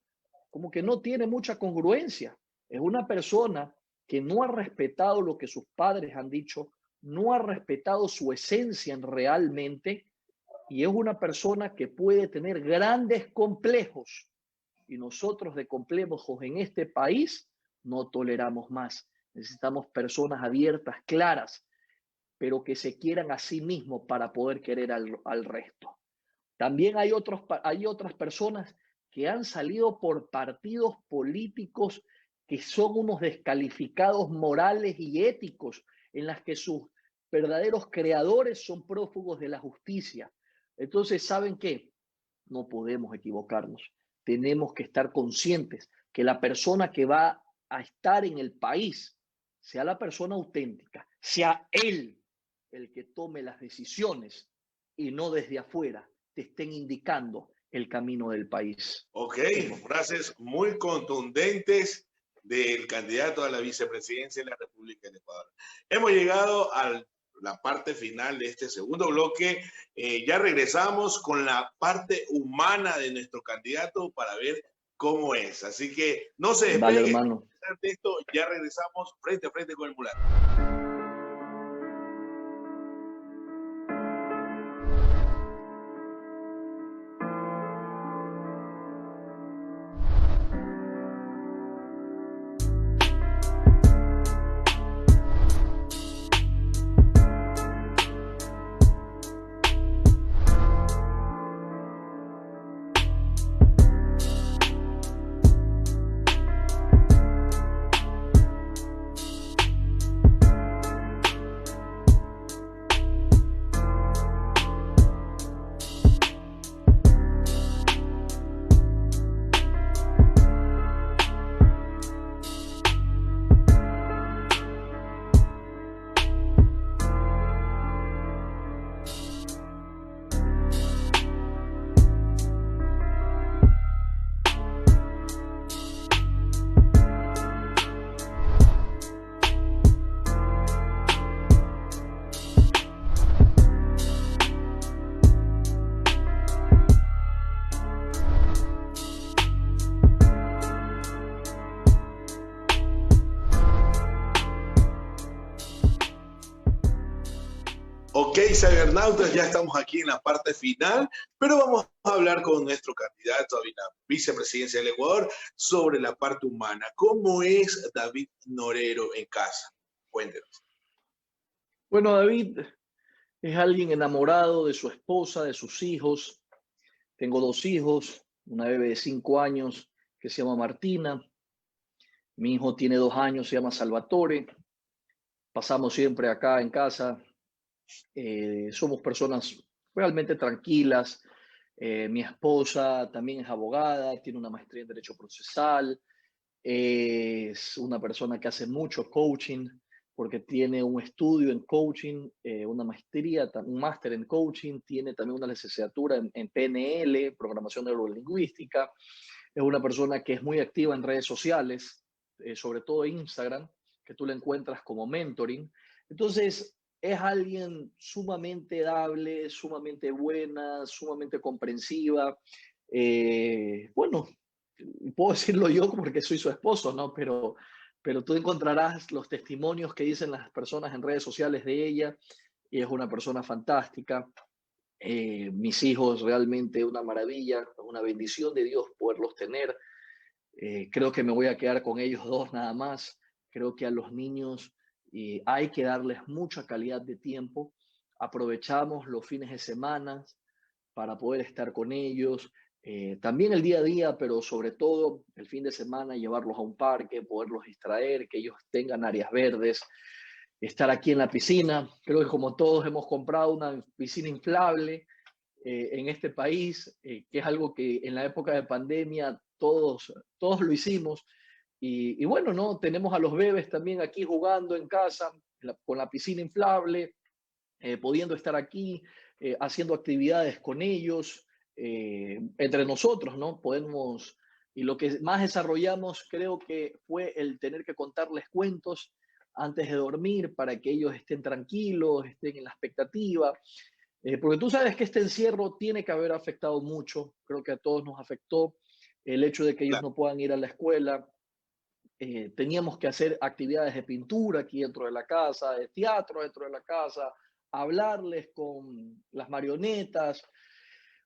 como que no tiene mucha congruencia. Es una persona que no ha respetado lo que sus padres han dicho, no ha respetado su esencia realmente y es una persona que puede tener grandes complejos y nosotros de complejos en este país no toleramos más. Necesitamos personas abiertas, claras, pero que se quieran a sí mismos para poder querer al resto. También hay otras personas que han salido por partidos políticos que son unos descalificados morales y éticos, en las que sus verdaderos creadores son prófugos de la justicia. Entonces, ¿saben qué? No podemos equivocarnos. Tenemos que estar conscientes que la persona que va a estar en el país sea la persona auténtica, sea él el que tome las decisiones y no desde afuera te estén indicando el camino del país. Ok, frases muy contundentes del candidato a la vicepresidencia de la República del Ecuador. Hemos llegado a la parte final de este segundo bloque. Ya regresamos con la parte humana de nuestro candidato para ver cómo es. Así que no se Vale, despegue. hermano. Esto, ya regresamos frente a frente con el mulato. Ok, cybernautas, ya estamos aquí en la parte final, pero vamos a hablar con nuestro candidato a la vicepresidencia del Ecuador sobre la parte humana. ¿Cómo es David Norero en casa? Cuéntenos. Bueno, David es alguien enamorado de su esposa, de sus hijos. Tengo 2 hijos, una bebé de 5 años que se llama Martina. Mi hijo tiene 2 años, se llama Salvatore. Pasamos siempre acá en casa. Somos personas realmente tranquilas. Mi esposa también es abogada, tiene una maestría en Derecho Procesal. Es una persona que hace mucho coaching porque tiene un estudio en coaching, una maestría, un máster en coaching, tiene también una licenciatura en PNL, programación neurolingüística. Es una persona que es muy activa en redes sociales, sobre todo Instagram, que tú la encuentras como mentoring. Entonces, es alguien sumamente dable, sumamente buena, sumamente comprensiva. Bueno, puedo decirlo yo porque soy su esposo, ¿no? Pero tú encontrarás los testimonios que dicen las personas en redes sociales de ella y es una persona fantástica. Mis hijos realmente una maravilla, una bendición de Dios poderlos tener. Creo que me voy a quedar con ellos 2 nada más. Creo que a los niños hay que darles mucha calidad de tiempo. Aprovechamos los fines de semana para poder estar con ellos. También el día a día, pero sobre todo el fin de semana, llevarlos a un parque, poderlos distraer, que ellos tengan áreas verdes, estar aquí en la piscina. Creo que como todos hemos comprado una piscina inflable en este país, que es algo que en la época de pandemia todos lo hicimos. Y bueno, ¿no? Tenemos a los bebés también aquí jugando en casa, con la piscina inflable, pudiendo estar aquí, haciendo actividades con ellos, entre nosotros, ¿no? Podemos, y lo que más desarrollamos creo que fue el tener que contarles cuentos antes de dormir para que ellos estén tranquilos, estén en la expectativa, porque tú sabes que este encierro tiene que haber afectado mucho, creo que a todos nos afectó el hecho de que ellos no puedan ir a la escuela. Teníamos que hacer actividades de pintura aquí dentro de la casa, de teatro dentro de la casa, hablarles con las marionetas.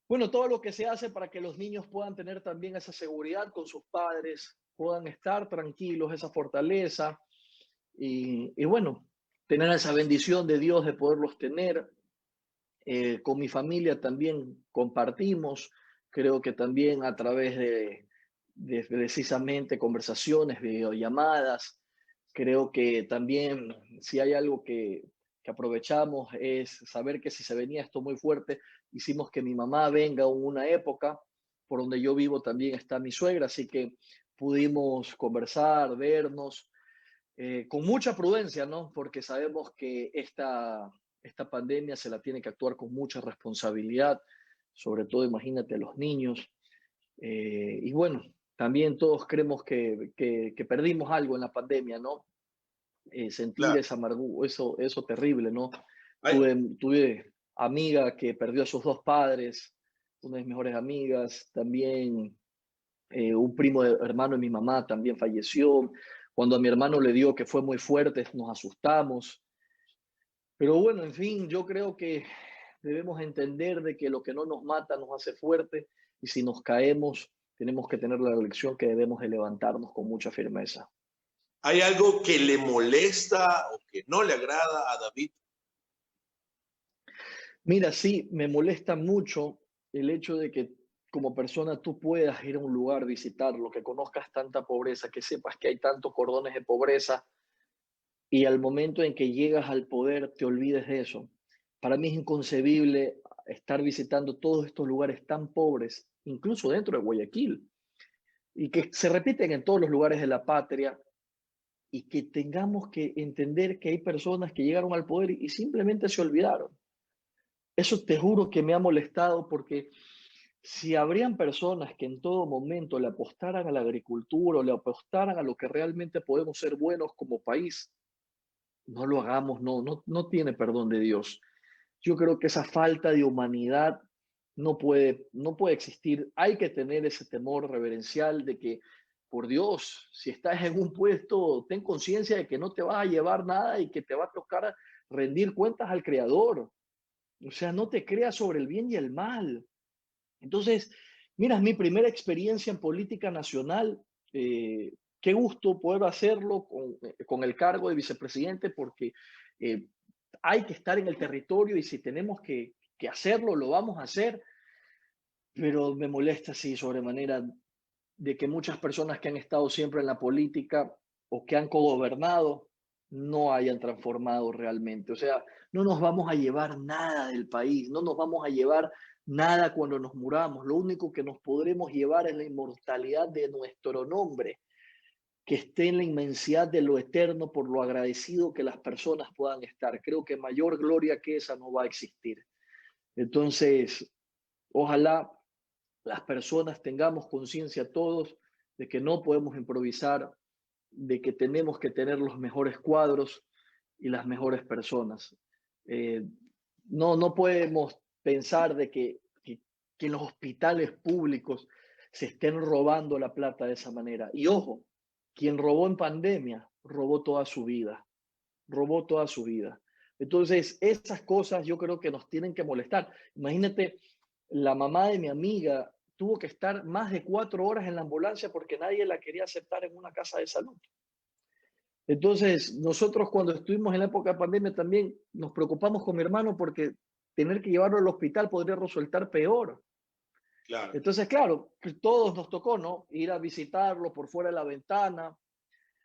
Bueno, todo lo que se hace para que los niños puedan tener también esa seguridad con sus padres, puedan estar tranquilos, esa fortaleza y bueno, tener esa bendición de Dios de poderlos tener. Con mi familia también compartimos, creo que también a través de precisamente conversaciones, videollamadas, creo que también si hay algo que aprovechamos es saber que si se venía esto muy fuerte, hicimos que mi mamá venga en una época, por donde yo vivo también está mi suegra, así que pudimos conversar, vernos. con mucha prudencia, ¿no? Porque sabemos que esta pandemia se la tiene que actuar con mucha responsabilidad, sobre todo imagínate a los niños. Y bueno, también todos creemos que perdimos algo en la pandemia, ¿no? Sentir Claro. esa amargura, eso terrible, ¿no? Hay, Tuve amiga que perdió a sus dos padres, una de mis mejores amigas, también un primo hermano de mi mamá también falleció. Cuando a mi hermano le dio que fue muy fuerte, nos asustamos. Pero bueno, en fin, yo creo que debemos entender de que lo que no nos mata nos hace fuerte y si nos caemos, tenemos que tener la lección que debemos de levantarnos con mucha firmeza. hay algo que le molesta o que no le agrada a David. Mira, sí, me molesta mucho el hecho de que como persona tú puedas ir a un lugar, visitarlo, que conozcas tanta pobreza, que sepas que hay tantos cordones de pobreza y al momento en que llegas al poder te olvides de eso. Para mí es inconcebible estar visitando todos estos lugares tan pobres, incluso dentro de Guayaquil, y que se repiten en todos los lugares de la patria y que tengamos que entender que hay personas que llegaron al poder y simplemente se olvidaron. Eso te juro que me ha molestado porque si habrían personas que en todo momento le apostaran a la agricultura o le apostaran a lo que realmente podemos ser buenos como país, no lo hagamos, no tiene perdón de Dios. Yo creo que esa falta de humanidad no puede existir. Hay que tener ese temor reverencial de que, por Dios, si estás en un puesto, ten conciencia de que no te vas a llevar nada y que te va a tocar rendir cuentas al Creador. O sea, no te creas sobre el bien y el mal. Entonces, mira, es mi primera experiencia en política nacional. Qué gusto poder hacerlo con el cargo de vicepresidente porque eh, hay que estar en el territorio y si tenemos que hacerlo, lo vamos a hacer. Pero me molesta, sí, sobremanera de que muchas personas que han estado siempre en la política o que han cogobernado no hayan transformado realmente. O sea, no nos vamos a llevar nada del país, no nos vamos a llevar nada cuando nos muramos. Lo único que nos podremos llevar es la inmortalidad de nuestro nombre, que esté en la inmensidad de lo eterno por lo agradecido que las personas puedan estar. Creo que mayor gloria que esa no va a existir. Entonces, ojalá las personas tengamos conciencia todos de que no podemos improvisar, de que tenemos que tener los mejores cuadros y las mejores personas. Eh, no podemos pensar de que en los hospitales públicos se estén robando la plata de esa manera. Y ojo, quien robó en pandemia, robó toda su vida, robó toda su vida. Entonces, esas cosas yo creo que nos tienen que molestar. Imagínate, la mamá de mi amiga tuvo que estar más de 4 horas en la ambulancia porque nadie la quería aceptar en una casa de salud. Entonces, nosotros cuando estuvimos en la época de pandemia también nos preocupamos con mi hermano porque tener que llevarlo al hospital podría resultar peor. Claro. Entonces, claro, todos nos tocó, ¿no? Ir a visitarlo por fuera de la ventana.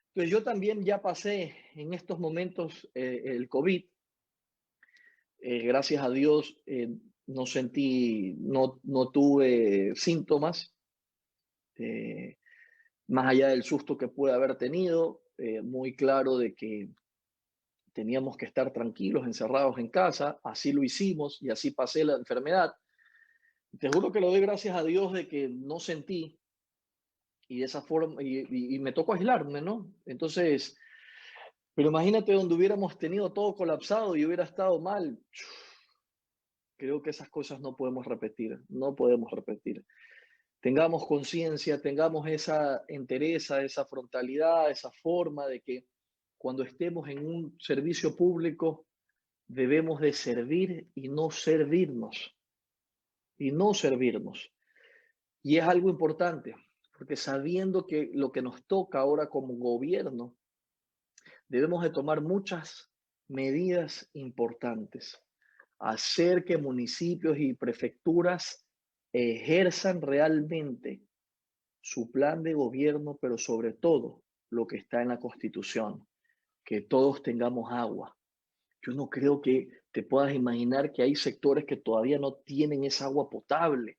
Entonces, yo también ya pasé en estos momentos el COVID. Gracias a Dios no sentí, no tuve síntomas, eh, más allá del susto que pude haber tenido, muy claro de que teníamos que estar tranquilos, encerrados en casa, así lo hicimos y así pasé la enfermedad. Te juro que le doy gracias a Dios de que no sentí y de esa forma, y me tocó aislarme, ¿no? Entonces, pero imagínate donde hubiéramos tenido todo colapsado y hubiera estado mal. Creo que esas cosas no podemos repetir, no podemos repetir. Tengamos conciencia, tengamos esa entereza, esa frontalidad, esa forma de que cuando estemos en un servicio público debemos de servir y no servirnos, y no servirnos. Y es algo importante, porque sabiendo que lo que nos toca ahora como gobierno, debemos de tomar muchas medidas importantes. Hacer que municipios y prefecturas ejerzan realmente su plan de gobierno, pero sobre todo lo que está en la Constitución, que todos tengamos agua. Yo no creo que te puedas imaginar que hay sectores que todavía no tienen esa agua potable.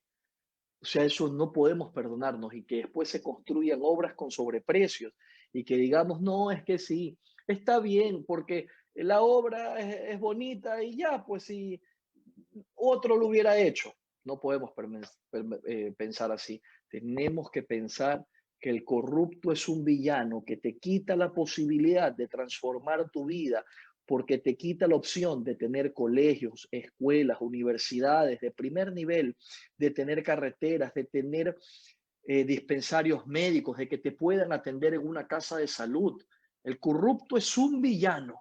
O sea, eso no podemos perdonarnos y que después se construyan obras con sobreprecios y que digamos, no, es que sí, está bien, porque la obra es bonita y ya, pues si otro lo hubiera hecho. No podemos pensar así. Tenemos que pensar que el corrupto es un villano que te quita la posibilidad de transformar tu vida, porque te quita la opción de tener colegios, escuelas, universidades de primer nivel, de tener carreteras, de tener dispensarios médicos, de que te puedan atender en una casa de salud. El corrupto es un villano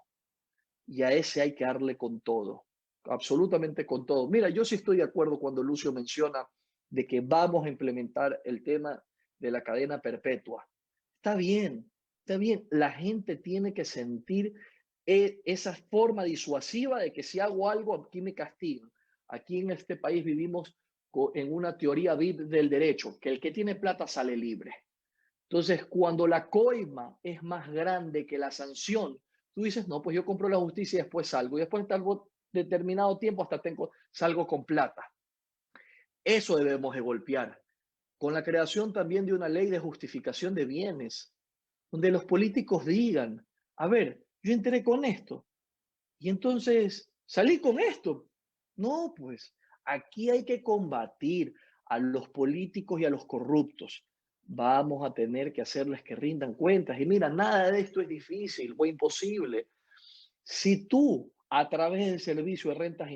y a ese hay que darle con todo, absolutamente con todo. Mira, yo sí estoy de acuerdo cuando Lucio menciona de que vamos a implementar el tema de la cadena perpetua. Está bien, está bien. La gente tiene que sentir esa forma disuasiva de que si hago algo, aquí me castigan. Aquí en este país vivimos en una teoría del derecho, que el que tiene plata sale libre. Entonces, cuando la coima es más grande que la sanción, tú dices, no, pues yo compro la justicia y después salgo. Y después de determinado tiempo hasta salgo con plata. Eso debemos de golpear. Con la creación también de una ley de justificación de bienes, donde los políticos digan, a ver, yo entré con esto y entonces salí con esto. No, pues aquí hay que combatir a los políticos y a los corruptos. Vamos a tener que hacerles que rindan cuentas. Y mira, nada de esto es difícil o imposible. Si tú, a través del servicio de rentas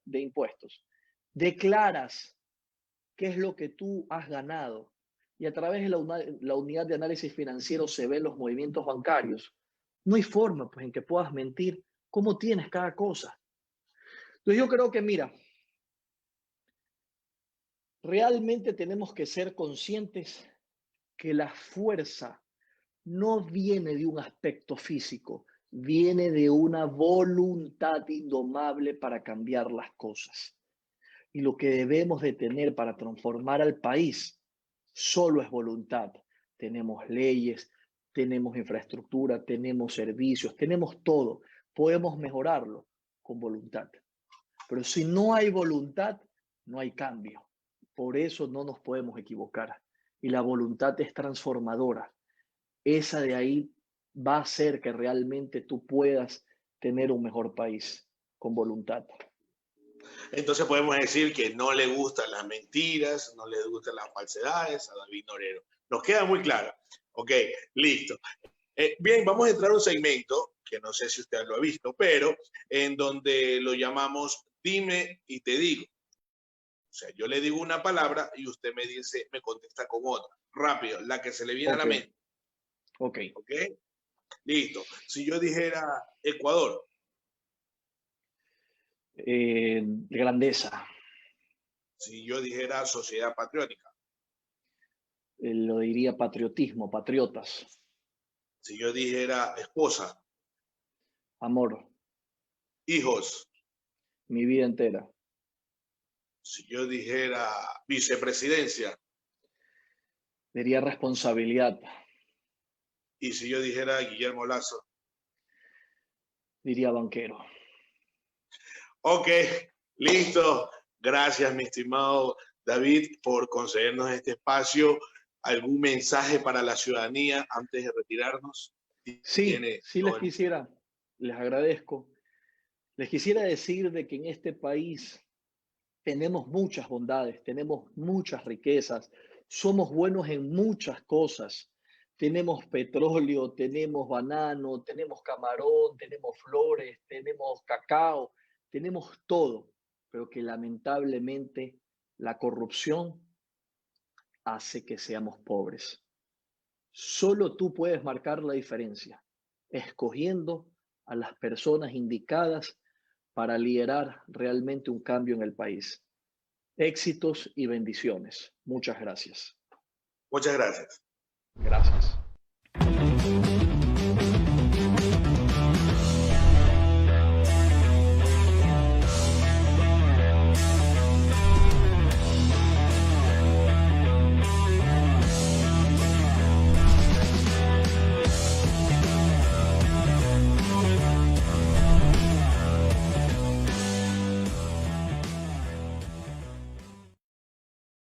de impuestos, declaras qué es lo que tú has ganado y a través de la unidad de análisis financiero se ven los movimientos bancarios, no hay forma pues, en que puedas mentir cómo tienes cada cosa. Entonces yo creo que, mira, realmente tenemos que ser conscientes que la fuerza no viene de un aspecto físico, viene de una voluntad indomable para cambiar las cosas. Y lo que debemos de tener para transformar al país solo es voluntad. Tenemos leyes, tenemos infraestructura, tenemos servicios, tenemos todo. Podemos mejorarlo con voluntad. Pero si no hay voluntad, no hay cambio. Por eso no nos podemos equivocar. Y la voluntad es transformadora. Esa de ahí va a hacer que realmente tú puedas tener un mejor país con voluntad. Entonces podemos decir que no le gustan las mentiras, no le gustan las falsedades a David Norero. Nos queda muy claro. Ok, listo. Bien, vamos a entrar a un segmento que no sé si usted lo ha visto, pero en donde lo llamamos Dime y te digo. O sea, yo le digo una palabra y usted me dice, me contesta con otra. Rápido, la que se le viene a la mente. Ok. Ok, listo. Si yo dijera Ecuador. Grandeza. Si yo dijera Sociedad Patriótica. Lo diría patriotismo, patriotas. Si yo dijera esposa. Amor. Hijos. Mi vida entera. Si yo dijera vicepresidencia. Diría responsabilidad. Y si yo dijera Guillermo Lazo. Diría banquero. Ok, listo. Gracias, mi estimado David, por concedernos este espacio. ¿Algún mensaje para la ciudadanía antes de retirarnos? Sí, sí les agradezco. Les quisiera decir de que en este país tenemos muchas bondades, tenemos muchas riquezas, somos buenos en muchas cosas. Tenemos petróleo, tenemos banano, tenemos camarón, tenemos flores, tenemos cacao, tenemos todo, pero que lamentablemente la corrupción hace que seamos pobres. Solo tú puedes marcar la diferencia, escogiendo a las personas indicadas para liderar realmente un cambio en el país. Éxitos y bendiciones. Muchas gracias. Muchas gracias. Gracias.